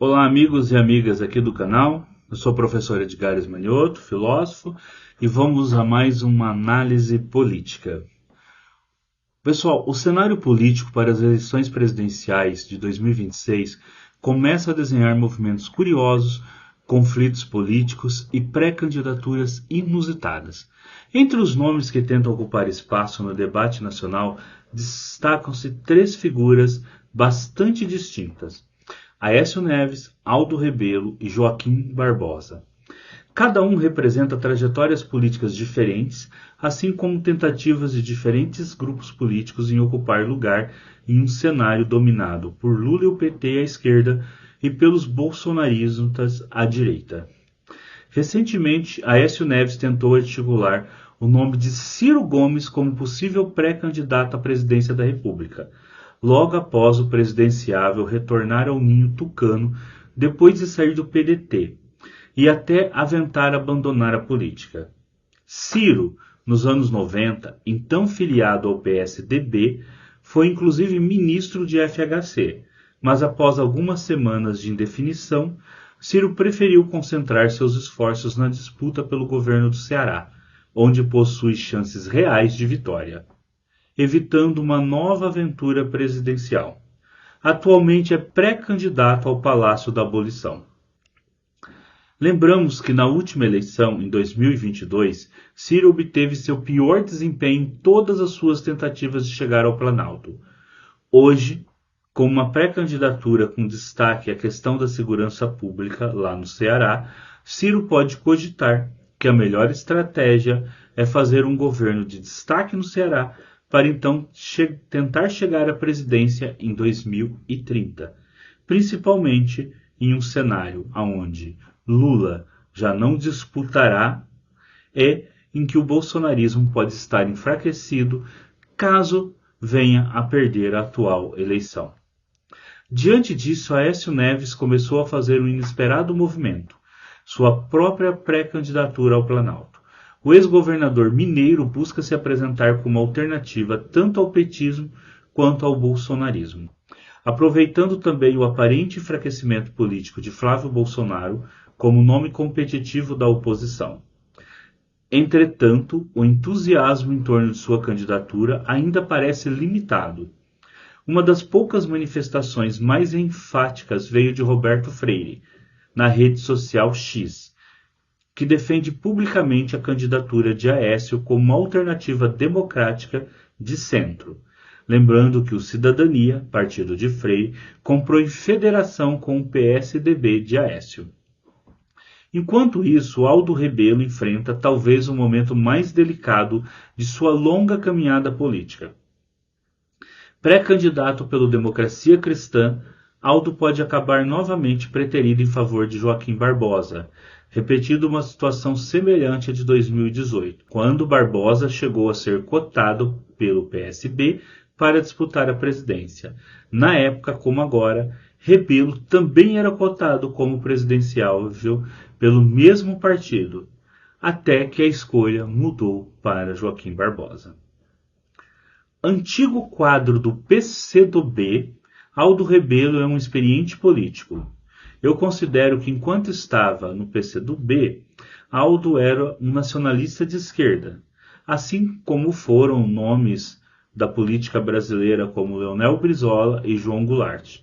Olá, amigos e amigas aqui do canal. Eu sou o professor Edgares Manioto, filósofo, e vamos a mais uma análise política. Pessoal, o cenário político para as eleições presidenciais de 2026 começa a desenhar movimentos curiosos, conflitos políticos e pré-candidaturas inusitadas. Entre os nomes que tentam ocupar espaço no debate nacional, destacam-se três figuras bastante distintas: Aécio Neves, Aldo Rebelo e Joaquim Barbosa. Cada um representa trajetórias políticas diferentes, assim como tentativas de diferentes grupos políticos em ocupar lugar em um cenário dominado por Lula e o PT à esquerda e pelos bolsonaristas à direita. Recentemente, Aécio Neves tentou articular o nome de Ciro Gomes como possível pré-candidato à presidência da República, logo após o presidenciável retornar ao ninho tucano depois de sair do PDT, e até aventar abandonar a política. Ciro, nos anos 90, então filiado ao PSDB, foi inclusive ministro de FHC, mas após algumas semanas de indefinição, Ciro preferiu concentrar seus esforços na disputa pelo governo do Ceará, onde possui chances reais de vitória, evitando uma nova aventura presidencial. Atualmente é pré-candidato ao Palácio da Abolição. Lembramos que na última eleição, em 2022, Ciro obteve seu pior desempenho em todas as suas tentativas de chegar ao Planalto. Hoje, com uma pré-candidatura com destaque à questão da segurança pública lá no Ceará, Ciro pode cogitar que a melhor estratégia é fazer um governo de destaque no Ceará para então tentar chegar à presidência em 2030, principalmente em um cenário onde Lula já não disputará e em que o bolsonarismo pode estar enfraquecido caso venha a perder a atual eleição. Diante disso, Aécio Neves começou a fazer um inesperado movimento, sua própria pré-candidatura ao Planalto. O ex-governador mineiro busca se apresentar como alternativa tanto ao petismo quanto ao bolsonarismo, aproveitando também o aparente enfraquecimento político de Flávio Bolsonaro como nome competitivo da oposição. Entretanto, o entusiasmo em torno de sua candidatura ainda parece limitado. Uma das poucas manifestações mais enfáticas veio de Roberto Freire, na rede social X, que defende publicamente a candidatura de Aécio como uma alternativa democrática de centro, lembrando que o Cidadania, partido de Freire, comprou em federação com o PSDB de Aécio. Enquanto isso, Aldo Rebelo enfrenta talvez o momento mais delicado de sua longa caminhada política. Pré-candidato pelo Democracia Cristã, Aldo pode acabar novamente preterido em favor de Joaquim Barbosa, repetindo uma situação semelhante à de 2018, quando Barbosa chegou a ser cotado pelo PSB para disputar a presidência. Na época, como agora, Rebelo também era cotado como presidenciável pelo mesmo partido, até que a escolha mudou para Joaquim Barbosa. Antigo quadro do PCdoB, Aldo Rebelo é um experiente político. Eu considero que enquanto estava no PCdoB, Aldo era um nacionalista de esquerda, assim como foram nomes da política brasileira como Leonel Brizola e João Goulart,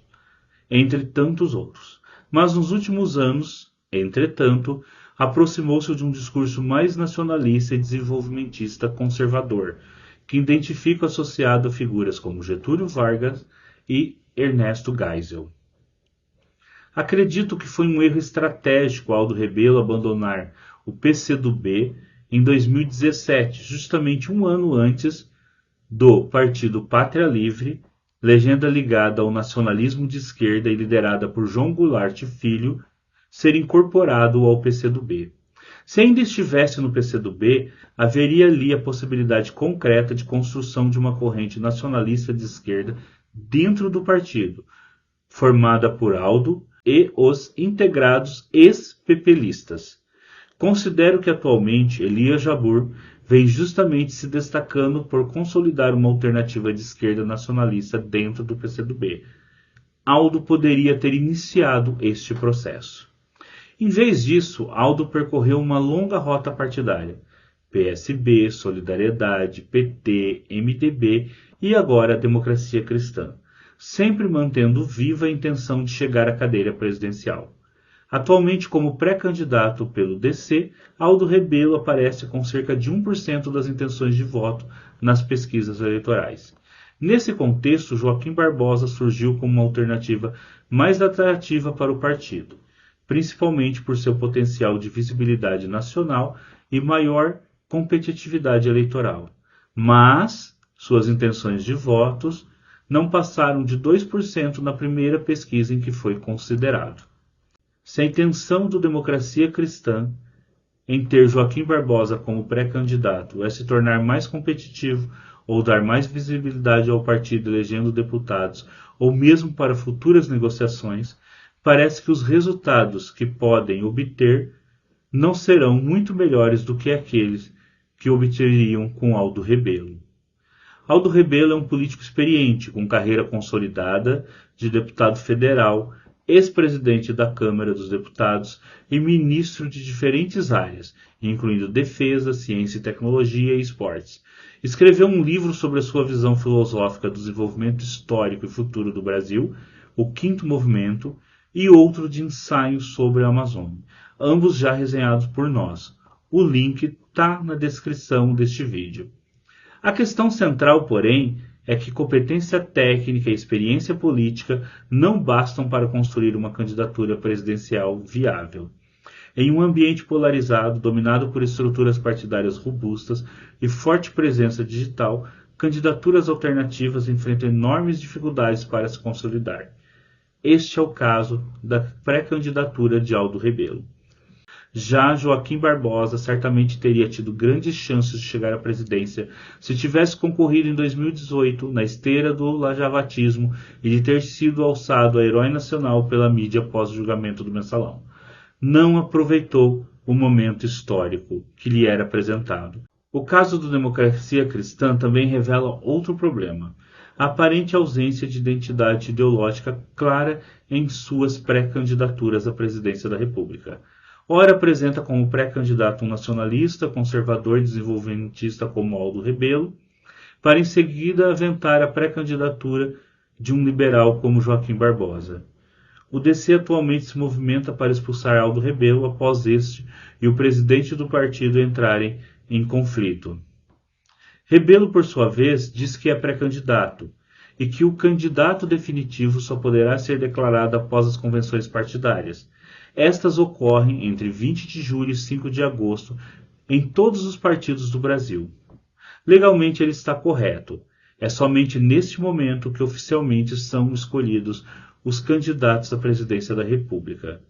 entre tantos outros. Mas nos últimos anos, entretanto, aproximou-se de um discurso mais nacionalista e desenvolvimentista conservador, que identifica associado a figuras como Getúlio Vargas e Ernesto Geisel. Acredito que foi um erro estratégico Aldo Rebelo abandonar o PCdoB em 2017, justamente um ano antes do Partido Pátria Livre, legenda ligada ao nacionalismo de esquerda e liderada por João Goulart Filho, ser incorporado ao PCdoB. Se ainda estivesse no PCdoB, haveria ali a possibilidade concreta de construção de uma corrente nacionalista de esquerda dentro do partido, formada por Aldo e os integrados ex-pepelistas. Considero que atualmente Elias Jabbour vem justamente se destacando por consolidar uma alternativa de esquerda nacionalista dentro do PCdoB, Aldo poderia ter iniciado este processo. Em vez disso, Aldo percorreu uma longa rota partidária. PSB, Solidariedade, PT, MDB e agora a Democracia Cristã, sempre mantendo viva a intenção de chegar à cadeira presidencial. Atualmente, como pré-candidato pelo DC, Aldo Rebelo aparece com cerca de 1% das intenções de voto nas pesquisas eleitorais. Nesse contexto, Joaquim Barbosa surgiu como uma alternativa mais atrativa para o partido, principalmente por seu potencial de visibilidade nacional e maior competitividade eleitoral. Mas suas intenções de votos não passaram de 2% na primeira pesquisa em que foi considerado. Se a intenção do Democracia Cristã em ter Joaquim Barbosa como pré-candidato é se tornar mais competitivo ou dar mais visibilidade ao partido elegendo deputados, ou mesmo para futuras negociações, parece que os resultados que podem obter não serão muito melhores do que aqueles que obteriam com Aldo Rebelo. Aldo Rebelo é um político experiente, com carreira consolidada de deputado federal, ex-presidente da Câmara dos Deputados e ministro de diferentes áreas, incluindo defesa, ciência e tecnologia e esportes. Escreveu um livro sobre a sua visão filosófica do desenvolvimento histórico e futuro do Brasil, O Quinto Movimento, e outro de ensaios sobre a Amazônia, ambos já resenhados por nós. O link está na descrição deste vídeo. A questão central, porém, é que competência técnica e experiência política não bastam para construir uma candidatura presidencial viável. Em um ambiente polarizado, dominado por estruturas partidárias robustas e forte presença digital, candidaturas alternativas enfrentam enormes dificuldades para se consolidar. Este é o caso da pré-candidatura de Aldo Rebelo. Já Joaquim Barbosa certamente teria tido grandes chances de chegar à presidência se tivesse concorrido em 2018 na esteira do lajavatismo e de ter sido alçado a herói nacional pela mídia após o julgamento do Mensalão. Não aproveitou o momento histórico que lhe era apresentado. O caso do Democracia Cristã também revela outro problema: a aparente ausência de identidade ideológica clara em suas pré-candidaturas à presidência da República. Ora apresenta como pré-candidato um nacionalista, conservador e desenvolvimentista como Aldo Rebelo, para em seguida aventar a pré-candidatura de um liberal como Joaquim Barbosa. O DC atualmente se movimenta para expulsar Aldo Rebelo após este e o presidente do partido entrarem em conflito. Rebelo, por sua vez, diz que é pré-candidato e que o candidato definitivo só poderá ser declarado após as convenções partidárias. Estas ocorrem entre 20 de julho e 5 de agosto em todos os partidos do Brasil. Legalmente ele está correto. É somente neste momento que oficialmente são escolhidos os candidatos à presidência da República.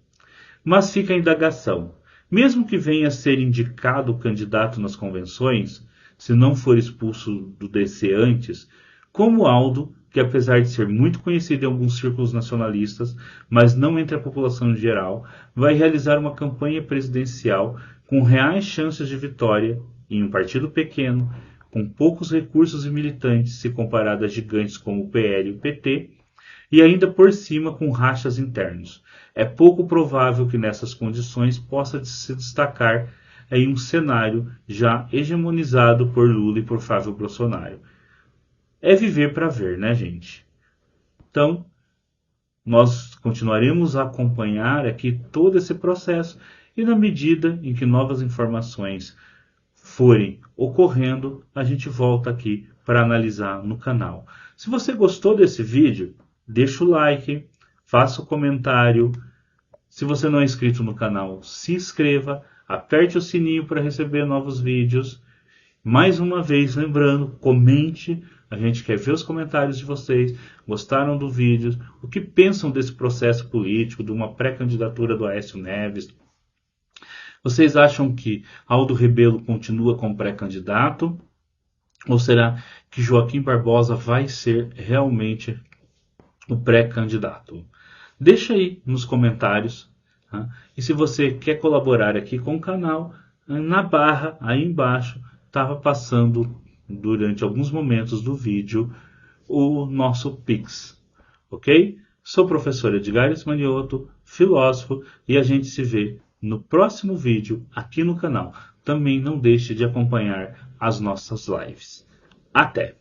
Mas fica a indagação. Mesmo que venha a ser indicado o candidato nas convenções, se não for expulso do DC antes, como Aldo, que apesar de ser muito conhecido em alguns círculos nacionalistas, mas não entre a população em geral, vai realizar uma campanha presidencial com reais chances de vitória em um partido pequeno, com poucos recursos e militantes se comparado a gigantes como o PL e o PT, e ainda por cima com rachas internos. É pouco provável que nessas condições possa se destacar em um cenário já hegemonizado por Lula e por Flávio Bolsonaro. É viver para ver, né, gente? Então, nós continuaremos a acompanhar aqui todo esse processo e na medida em que novas informações forem ocorrendo, a gente volta aqui para analisar no canal. Se você gostou desse vídeo, deixa o like, faça o comentário. Se você não é inscrito no canal, se inscreva, aperte o sininho para receber novos vídeos. Mais uma vez, lembrando, comente. A gente quer ver os comentários de vocês. Gostaram do vídeo? O que pensam desse processo político, de uma pré-candidatura do Aécio Neves? Vocês acham que Aldo Rebelo continua como pré-candidato? Ou será que Joaquim Barbosa vai ser realmente o pré-candidato? Deixa aí nos comentários. Tá? E se você quer colaborar aqui com o canal, na barra aí embaixo estava passando durante alguns momentos do vídeo o nosso Pix, ok? Sou o professor Edgar Manioto, filósofo, e a gente se vê no próximo vídeo aqui no canal. Também não deixe de acompanhar as nossas lives. Até!